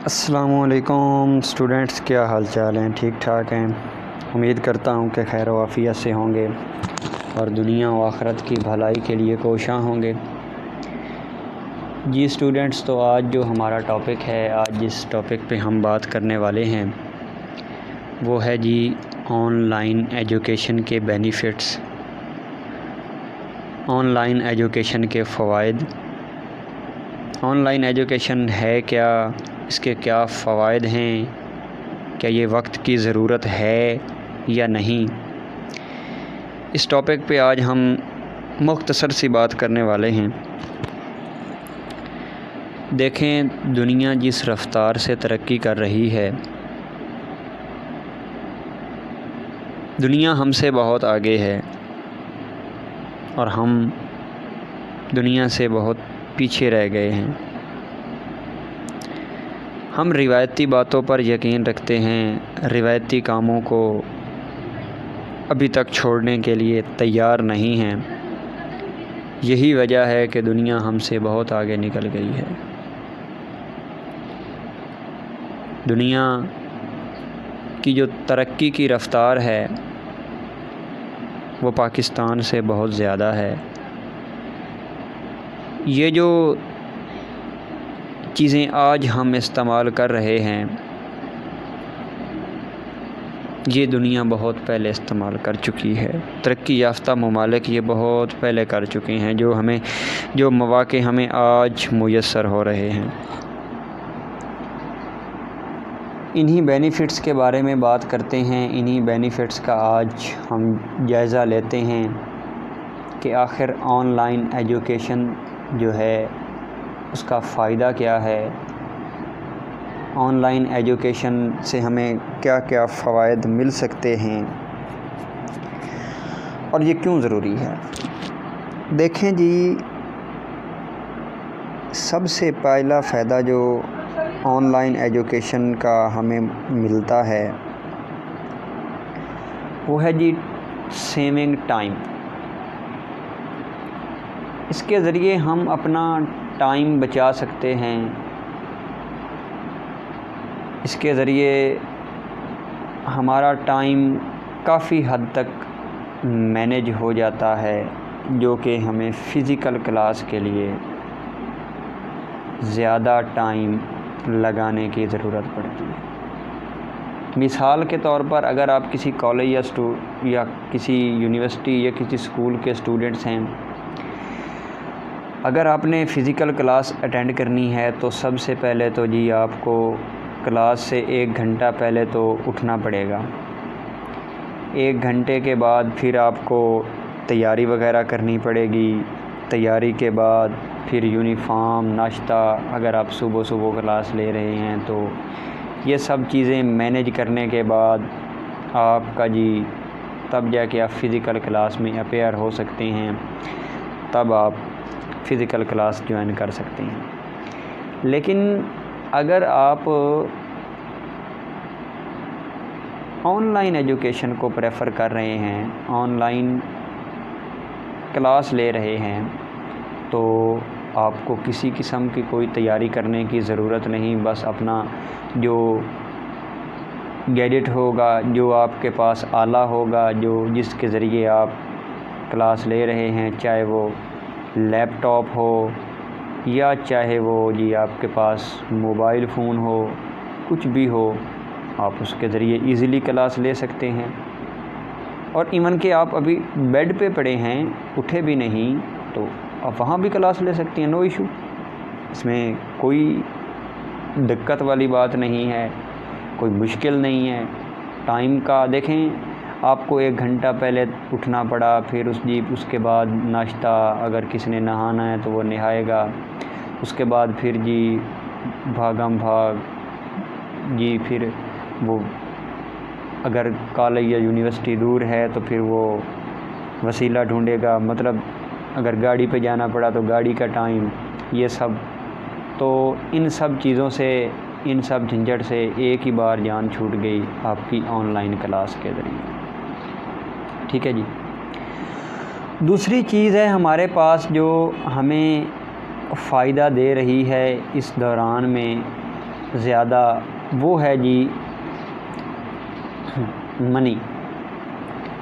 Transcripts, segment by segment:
अस्सलामुअलैकुम स्टूडेंट्स, क्या हाल चाल हैं? ठीक ठाक हैं। उम्मीद करता हूं कि खैर व आफ़ियत से होंगे और दुनिया व आखिरत की भलाई के लिए कोशां होंगे। जी स्टूडेंट्स, तो आज जो हमारा टॉपिक है, आज जिस टॉपिक पे हम बात करने वाले हैं वो है जी ऑनलाइन एजुकेशन के बेनिफिट्स, ऑनलाइन एजुकेशन के फ़वाइद। ऑनलाइन एजुकेशन है क्या, इसके क्या फ़वाइद हैं, क्या ये वक्त की ज़रूरत है या नहीं, इस टॉपिक पे आज हम मुख्तसर सी बात करने वाले हैं। देखें, दुनिया जिस रफ़्तार से तरक्की कर रही है, दुनिया हमसे बहुत आगे है और हम दुनिया से बहुत पीछे रह गए हैं। हम रिवायती बातों पर यकीन रखते हैं, रिवायती कामों को अभी तक छोड़ने के लिए तैयार नहीं हैं। यही वजह है कि दुनिया हमसे बहुत आगे निकल गई है। दुनिया की जो तरक्की की रफ़्तार है वो पाकिस्तान से बहुत ज़्यादा है। ये जो चीज़ें आज हम इस्तेमाल कर रहे हैं, ये दुनिया बहुत पहले इस्तेमाल कर चुकी है। तरक्की याफ्ता ममालिक ये बहुत पहले कर चुके हैं। जो मौक़े हमें आज मुयस्सर हो रहे हैं, इन्हीं बेनिफिट्स के बारे में बात करते हैं। इन्हीं बेनिफिट्स का आज हम जायज़ा लेते हैं कि आखिर ऑनलाइन एजुकेशन जो है उसका फ़ायदा क्या है, ऑनलाइन एजुकेशन से हमें क्या क्या फ़वाइद मिल सकते हैं और ये क्यों ज़रूरी है। देखें जी, सबसे पहला फ़ायदा जो ऑनलाइन एजुकेशन का हमें मिलता है वो है जी सेविंग टाइम। इसके ज़रिए हम अपना टाइम बचा सकते हैं। इसके ज़रिए हमारा टाइम काफ़ी हद तक मैनेज हो जाता है, जो कि हमें फ़िज़िकल क्लास के लिए ज़्यादा टाइम लगाने की ज़रूरत पड़ती है। मिसाल के तौर पर, अगर आप किसी कॉलेज या किसी यूनिवर्सिटी या किसी स्कूल के स्टूडेंट्स हैं, अगर आपने फ़िज़िकल क्लास अटेंड करनी है तो सबसे पहले तो जी आपको क्लास से 1 घंटा पहले तो उठना पड़ेगा। 1 घंटे के बाद फिर आपको तैयारी वगैरह करनी पड़ेगी। तैयारी के बाद फिर यूनिफ़ॉर्म, नाश्ता, अगर आप सुबह सुबह क्लास ले रहे हैं तो ये सब चीज़ें मैनेज करने के बाद आपका जी तब जाके आप फ़िज़िकल क्लास में अपेयर हो सकते हैं, तब आप फ़िज़िकल क्लास ज्वाइन कर सकते हैं। लेकिन अगर आप ऑनलाइन एजुकेशन को प्रेफर कर रहे हैं, ऑनलाइन क्लास ले रहे हैं, तो आपको किसी किस्म की कोई तैयारी करने की ज़रूरत नहीं। बस अपना जो गैजेट होगा, जो आपके पास आला होगा, जिसके ज़रिए आप क्लास ले रहे हैं, चाहे वो लैपटॉप हो या चाहे वो जी आपके पास मोबाइल फ़ोन हो, कुछ भी हो, आप उसके ज़रिए इजीली क्लास ले सकते हैं। और इवन कि आप अभी बेड पे पड़े हैं, उठे भी नहीं, तो आप वहाँ भी क्लास ले सकते हैं, नो इशू। इसमें कोई दिक्कत वाली बात नहीं है, कोई मुश्किल नहीं है। टाइम का देखें, आपको 1 घंटा पहले उठना पड़ा, फिर उसके बाद नाश्ता, अगर किसी ने नहाना है तो वो नहाएगा, उसके बाद फिर जी भागम भाग जी, फिर वो अगर कॉलेज या यूनिवर्सिटी दूर है तो फिर वो वसीला ढूंढेगा, मतलब अगर गाड़ी पे जाना पड़ा तो गाड़ी का टाइम, ये सब। तो इन सब चीज़ों से, इन सब झंझट से एक ही बार जान छूट गई आपकी ऑनलाइन क्लास के ज़रिए। ठीक है जी। दूसरी चीज़ है हमारे पास जो हमें फ़ायदा दे रही है इस दौरान में, ज़्यादा वो है जी मनी।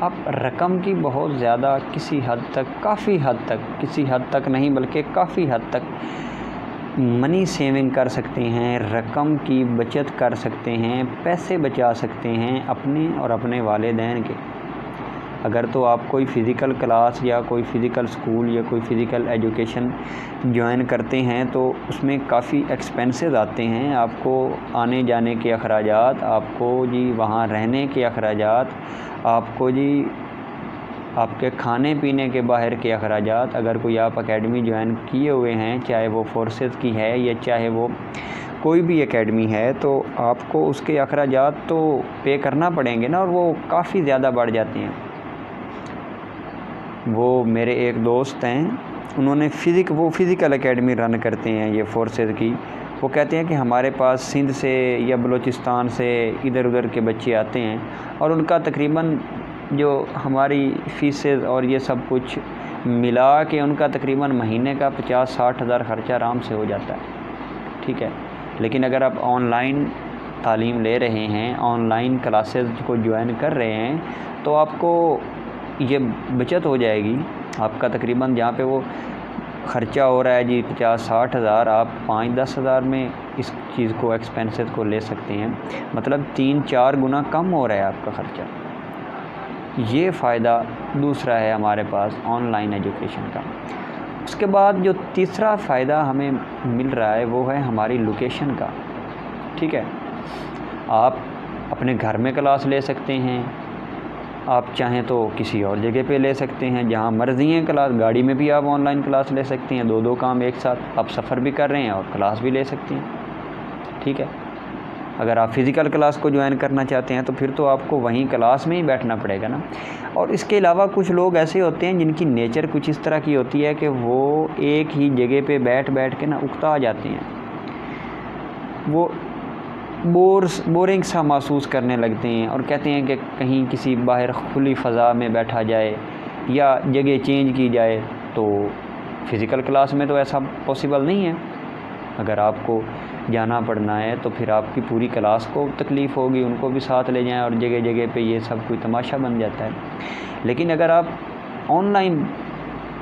आप रकम की बहुत ज़्यादा किसी हद तक, काफ़ी हद तक, किसी हद तक नहीं बल्कि काफ़ी हद तक मनी सेविंग कर सकते हैं, रकम की बचत कर सकते हैं, पैसे बचा सकते हैं अपने और अपने वालिदैन के। अगर तो आप कोई फ़िज़िकल क्लास या कोई फ़िज़िकल स्कूल या कोई फ़िज़िकल एजुकेशन ज्वाइन करते हैं तो उसमें काफ़ी एक्सपेंसेस आते हैं। आपको आने जाने के अखराजात, आपको जी वहाँ रहने के अखराजात, आपको जी आपके खाने पीने के बाहर के अखराजात। अगर कोई आप एकेडमी ज्वाइन किए हुए हैं, चाहे वो फोर्सेस की है या चाहे वो कोई भी एकेडमी है, तो आपको उसके अखराजात तो पे करना पड़ेंगे ना, और वो काफ़ी ज़्यादा बढ़ जाते हैं। वो मेरे एक दोस्त हैं, उन्होंने वो फ़िज़िकल एकेडमी रन करते हैं ये फोर्सेस की। वो कहते हैं कि हमारे पास सिंध से या बलूचिस्तान से इधर उधर के बच्चे आते हैं और उनका तकरीबन जो हमारी फ़ीसें और ये सब कुछ मिला के उनका तकरीबन महीने का 50-60 हज़ार ख़र्चा आराम से हो जाता है, ठीक है। लेकिन अगर आप ऑनलाइन तालीम ले रहे हैं, ऑनलाइन क्लासेस को ज्वाइन कर रहे हैं, तो आपको ये बचत हो जाएगी। आपका तकरीबन जहाँ पे वो ख़र्चा हो रहा है जी 50-60 हज़ार, आप 5-10 हज़ार में इस चीज़ को, एक्सपेंसेस को ले सकते हैं। मतलब 3-4 गुना कम हो रहा है आपका ख़र्चा। ये फ़ायदा दूसरा है हमारे पास ऑनलाइन एजुकेशन का। उसके बाद जो तीसरा फ़ायदा हमें मिल रहा है वो है हमारी लोकेशन का, ठीक है। आप अपने घर में क्लास ले सकते हैं, आप चाहें तो किसी और जगह पे ले सकते हैं, जहाँ मर्ज़ी है क्लास। गाड़ी में भी आप ऑनलाइन क्लास ले सकते हैं, दो काम एक साथ। आप सफ़र भी कर रहे हैं और क्लास भी ले सकते हैं, ठीक है। अगर आप फ़िज़िकल क्लास को ज्वाइन करना चाहते हैं तो फिर तो आपको वहीं क्लास में ही बैठना पड़ेगा ना। और इसके अलावा कुछ लोग ऐसे होते हैं जिनकी नेचर कुछ इस तरह की होती है कि वो एक ही जगह पे बैठ के ना उकता जाते हैं। वो बोरिंग सा महसूस करने लगते हैं और कहते हैं कि कहीं किसी बाहर खुली फ़ज़ा में बैठा जाए या जगह चेंज की जाए। तो फ़िज़िकल क्लास में तो ऐसा पॉसिबल नहीं है। अगर आपको जाना पड़ना है तो फिर आपकी पूरी क्लास को तकलीफ़ होगी, उनको भी साथ ले जाएं और जगह जगह पे ये सब कोई तमाशा बन जाता है। लेकिन अगर आप ऑनलाइन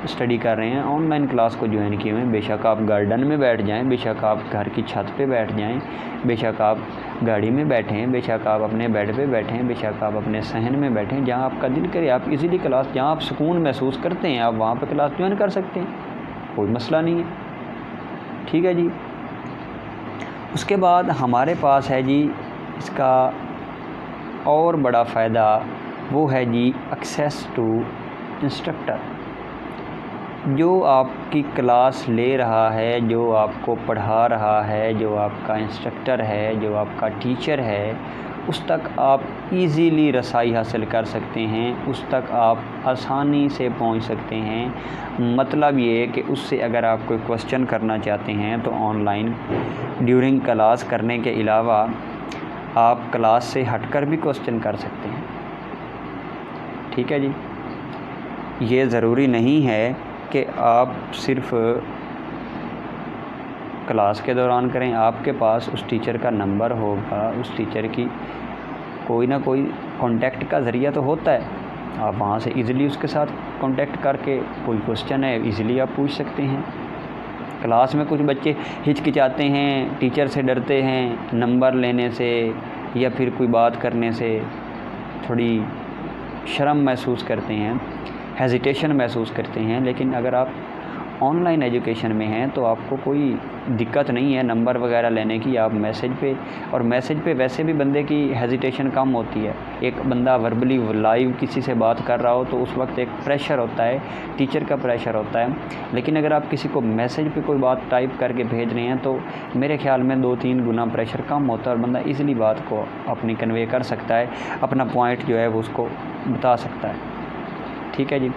स्टडी कर रहे हैं, ऑनलाइन क्लास को ज्वाइन किए हुए हैं, बेशक आप गार्डन में बैठ जाएं, बेशक आप घर की छत पे बैठ जाएं, बेशक आप गाड़ी में बैठें, बेशक आप अपने बेड पे बैठें, बेशक आप अपने सहन में बैठें, जहां आपका दिल करे, आप इजीली क्लास, जहां आप सुकून महसूस करते हैं, आप वहां पे क्लास ज्वाइन कर सकते हैं, कोई मसला नहीं है, ठीक है जी। उसके बाद हमारे पास है जी इसका और बड़ा फ़ायदा, वो है जी एक्सेस टू इंस्ट्रक्टर। जो आपकी क्लास ले रहा है, जो आपको पढ़ा रहा है, जो आपका इंस्ट्रक्टर है, जो आपका टीचर है, उस तक आप इजीली रसाई हासिल कर सकते हैं, उस तक आप आसानी से पहुंच सकते हैं। मतलब ये कि उससे अगर आप कोई क्वेश्चन करना चाहते हैं तो ऑनलाइन ड्यूरिंग क्लास करने के अलावा आप क्लास से हटकर भी क्वेश्चन कर सकते हैं, ठीक है जी। ये ज़रूरी नहीं है कि आप सिर्फ़ क्लास के दौरान करें। आपके पास उस टीचर का नंबर होगा, उस टीचर की कोई ना कोई कांटेक्ट का ज़रिया तो होता है, आप वहाँ से इजीली उसके साथ कांटेक्ट करके कोई क्वेश्चन है इजीली आप पूछ सकते हैं। क्लास में कुछ बच्चे हिचकिचाते हैं, टीचर से डरते हैं, नंबर लेने से या फिर कोई बात करने से थोड़ी शर्म महसूस करते हैं, हेजिटेशन महसूस करते हैं। लेकिन अगर आप ऑनलाइन एजुकेशन में हैं तो आपको कोई दिक्कत नहीं है नंबर वगैरह लेने की। आप मैसेज पे, और मैसेज पे वैसे भी बंदे की हेजिटेशन कम होती है। एक बंदा वर्बली लाइव किसी से बात कर रहा हो तो उस वक्त एक प्रेशर होता है, टीचर का प्रेशर होता है। लेकिन अगर आप किसी को मैसेज पे कोई बात टाइप करके भेज रहे हैं तो मेरे ख़्याल में 2-3 गुना प्रेशर कम होता है और बंदा ईज़िली बात को अपनी कन्वे कर सकता है, अपना पॉइंट जो है वो उसको बता सकता है, ठीक है जी।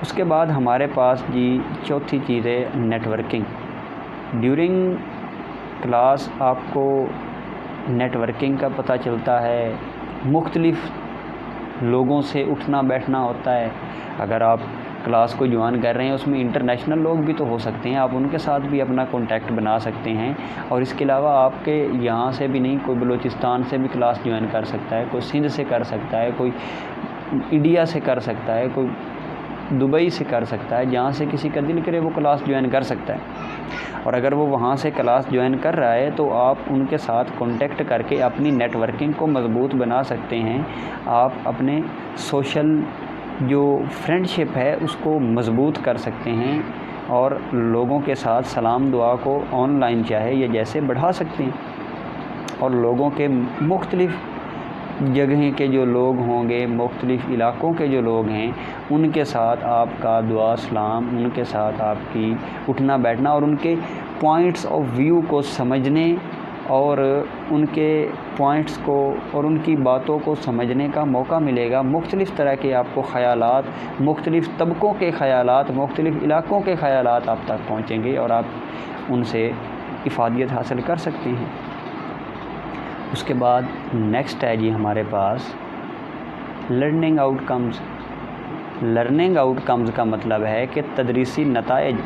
उसके बाद हमारे पास जी चौथी चीज़ है नेटवर्किंग। ड्यूरिंग क्लास आपको नेटवर्किंग का पता चलता है, मुख्तलिफ़ लोगों से उठना बैठना होता है। अगर आप क्लास को ज्वाइन कर रहे हैं उसमें इंटरनेशनल लोग भी तो हो सकते हैं, आप उनके साथ भी अपना कॉन्टैक्ट बना सकते हैं। और इसके अलावा आपके यहाँ से भी नहीं, कोई बलूचिस्तान से भी क्लास ज्वाइन कर सकता है, कोई सिंध से कर सकता है, कोई इंडिया से कर सकता है, कोई दुबई से कर सकता है, जहाँ से किसी का दिल करे वो क्लास ज्वाइन कर सकता है। और अगर वो वहाँ से क्लास ज्वाइन कर रहा है तो आप उनके साथ कांटेक्ट करके अपनी नेटवर्किंग को मज़बूत बना सकते हैं। आप अपने सोशल जो फ्रेंडशिप है उसको मज़बूत कर सकते हैं और लोगों के साथ सलाम दुआ को ऑनलाइन चाहे या जैसे बढ़ा सकते हैं। और लोगों के मुख्तलिफ़ जगह के जो लोग होंगे, मुख्तलिफ़ इलाक़ों के जो लोग हैं, उनके साथ आपका दुआ सलाम, उनके साथ आपकी उठना बैठना और उनके पॉइंट्स ऑफ व्यू को समझने और उनके पॉइंट्स को और उनकी बातों को समझने का मौका मिलेगा। मुख्तलिफ़ तरह के आपको ख़यालात, मुख्तलिफ़ तबक़ों के ख़यालात, मुख्तलिफ़ इलाक़ों के ख़यालात आप तक पहुँचेंगे और आप उनसे इफ़ादियत हासिल कर सकते हैं। उसके बाद नेक्स्ट है जी हमारे पास लर्निंग आउटकम्स। लर्निंग आउटकम्स का मतलब है कि तदरीसी नताइज।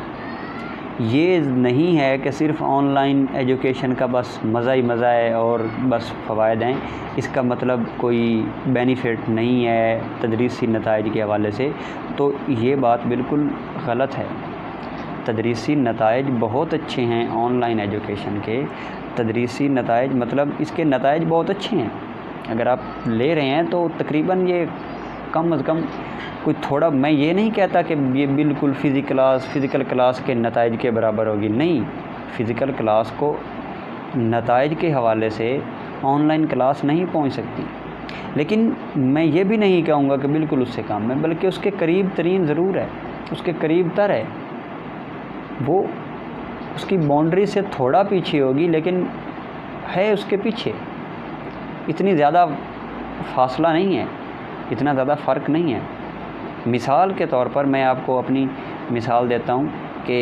ये नहीं है कि सिर्फ़ ऑनलाइन एजुकेशन का बस मज़ा ही मज़ा है और बस फ़वाइद हैं, इसका मतलब कोई बेनिफिट नहीं है तदरीसी नताइज के हवाले से, तो ये बात बिल्कुल गलत है। तदरीसी नताइज बहुत अच्छे हैं ऑनलाइन एजुकेशन के। तदरीसी नताइज मतलब इसके नताइज बहुत अच्छे हैं। अगर आप ले रहे हैं तो तकरीबन ये कम अज़ कम कोई थोड़ा, मैं ये नहीं कहता कि ये बिल्कुल फ़िज़िकल क्लास के नताइज के बराबर होगी, नहीं। फ़िज़िकल क्लास को नताइज के हवाले से ऑनलाइन क्लास नहीं पहुंच सकती, लेकिन मैं ये भी नहीं कहूँगा कि बिल्कुल उससे कम है, बल्कि उसके करीब तरीन ज़रूर है, उसके करीब तर है। वो उसकी बाउंड्री से थोड़ा पीछे होगी, लेकिन है उसके पीछे। इतनी ज़्यादा फासला नहीं है, इतना ज़्यादा फ़र्क नहीं है। मिसाल के तौर पर मैं आपको अपनी मिसाल देता हूँ कि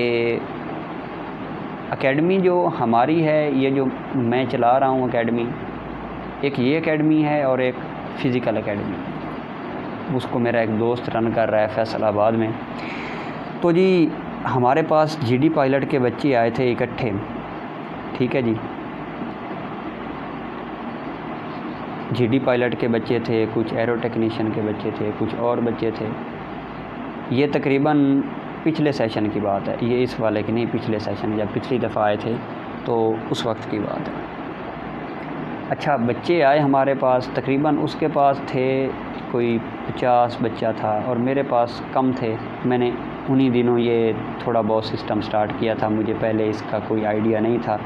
एकेडमी जो हमारी है, ये जो मैं चला रहा हूँ एकेडमी, एक ये एकेडमी है और एक फ़िज़िकल एकेडमी, उसको मेरा एक दोस्त रन कर रहा है फैसलाबाद में। तो जी हमारे पास जीडी पायलट के बच्चे आए थे इकट्ठे, ठीक है जी। जीडी पायलट के बच्चे थे, कुछ एरो टेक्नीशियन के बच्चे थे, कुछ और बच्चे थे। ये तकरीबन पिछले सेशन की बात है, ये इस वाले की नहीं, पिछले सेशन जब पिछली दफ़ा आए थे तो उस वक्त की बात है। अच्छा, बच्चे आए हमारे पास, तकरीबन उसके पास थे कोई 50 बच्चा था और मेरे पास कम थे। मैंने उन्हीं दिनों ये थोड़ा बहुत सिस्टम स्टार्ट किया था, मुझे पहले इसका कोई आइडिया नहीं था।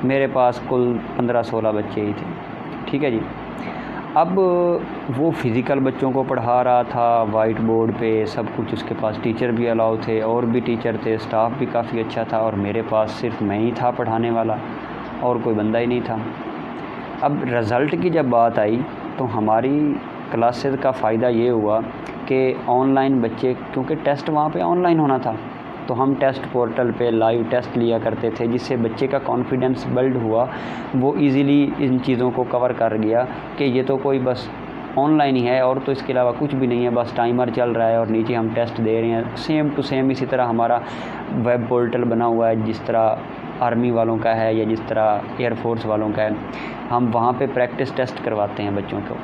मेरे पास कुल 15-16 बच्चे ही थे, ठीक है जी। अब वो फ़िज़िकल बच्चों को पढ़ा रहा था वाइट बोर्ड पे, सब कुछ उसके पास, टीचर भी अलाउ थे और भी टीचर थे, स्टाफ भी काफ़ी अच्छा था, और मेरे पास सिर्फ मैं ही था पढ़ाने वाला और कोई बंदा ही नहीं था। अब रिज़ल्ट की जब बात आई तो हमारी क्लासेस का फ़ायदा ये हुआ कि ऑनलाइन बच्चे, क्योंकि टेस्ट वहाँ पे ऑनलाइन होना था, तो हम टेस्ट पोर्टल पे लाइव टेस्ट लिया करते थे, जिससे बच्चे का कॉन्फिडेंस बिल्ड हुआ। वो इजीली इन चीज़ों को कवर कर गया कि ये तो कोई बस ऑनलाइन ही है और तो इसके अलावा कुछ भी नहीं है, बस टाइमर चल रहा है और नीचे हम टेस्ट दे रहे हैं। सेम टू सेम इसी तरह हमारा वेब पोर्टल बना हुआ है, जिस तरह आर्मी वालों का है या जिस तरह एयरफोर्स वालों का है। हम वहाँ पे प्रैक्टिस टेस्ट करवाते हैं बच्चों को,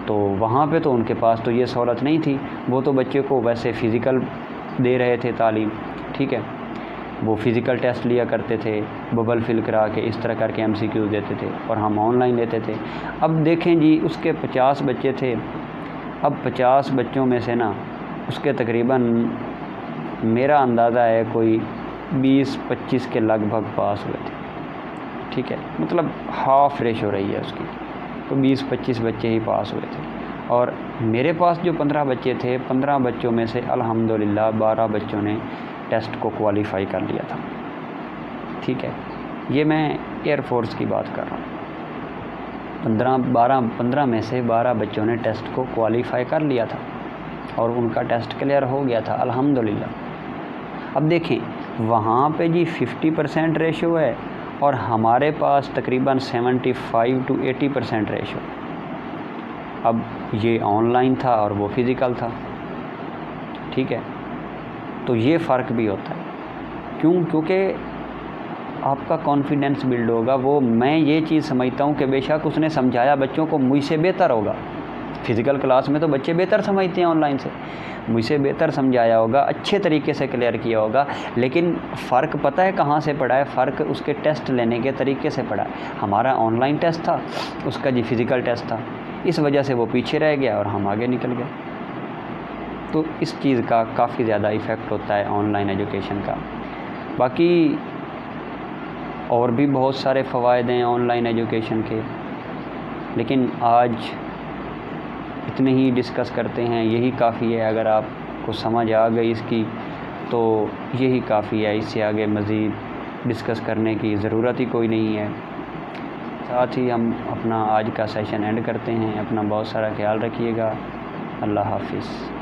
तो वहाँ पे तो उनके पास तो ये सहूलत नहीं थी। वो तो बच्चे को वैसे फ़िज़िकल दे रहे थे तालीम, ठीक है, वो फ़िज़िकल टेस्ट लिया करते थे, बबल फिल करा के इस तरह करके MCQs देते थे और हम ऑनलाइन लेते थे। अब देखें जी, उसके 50 बच्चे थे। अब 50 बच्चों में से ना उसके तकरीबन मेरा अंदाज़ा है कोई 20-25 के लगभग पास हुए थे, ठीक है, मतलब हाफ़ रेशो रही है उसकी, तो 20-25 बच्चे ही पास हुए थे। और मेरे पास जो 15 बच्चे थे, 15 बच्चों में से अल्हम्दुलिल्लाह 12 बच्चों ने टेस्ट को क्वालिफ़ाई कर लिया था, ठीक है। ये मैं एयरफोर्स की बात कर रहा हूँ। 15 में से 12 बच्चों ने टेस्ट को क्वालिफ़ाई कर लिया था और उनका टेस्ट क्लियर हो गया था अल्हम्दुलिल्लाह। अब देखें, वहाँ पे जी 50% रेशो है और हमारे पास तकरीबन 75 to 80% रेशो। अब ये ऑनलाइन था और वो फ़िज़िकल था, ठीक है। तो ये फ़र्क भी होता है। क्यों? क्योंकि आपका कॉन्फिडेंस बिल्ड होगा। वो मैं ये चीज़ समझता हूँ कि बेशक उसने समझाया बच्चों को मुझसे बेहतर होगा। फ़िज़िकल क्लास में तो बच्चे बेहतर समझते हैं ऑनलाइन से, मुझसे बेहतर समझाया होगा, अच्छे तरीके से क्लियर किया होगा। लेकिन फ़र्क पता है कहाँ से पड़ा है? फ़र्क उसके टेस्ट लेने के तरीके से पड़ा है। हमारा ऑनलाइन टेस्ट था, उसका जी फ़िज़िकल टेस्ट था। इस वजह से वो पीछे रह गया और हम आगे निकल गए। तो इस चीज़ का काफ़ी ज़्यादा इफ़ेक्ट होता है ऑनलाइन एजुकेशन का। बाकी और भी बहुत सारे फ़वाइद हैं ऑनलाइन एजुकेशन के, लेकिन आज इतने ही डिस्कस करते हैं, यही काफ़ी है। अगर आपको समझ आ गई इसकी तो यही काफ़ी है, इससे आगे मज़ीद डिस्कस करने की ज़रूरत ही कोई नहीं है। साथ ही हम अपना आज का सेशन एंड करते हैं। अपना बहुत सारा ख्याल रखिएगा। अल्लाह हाफ़िज़।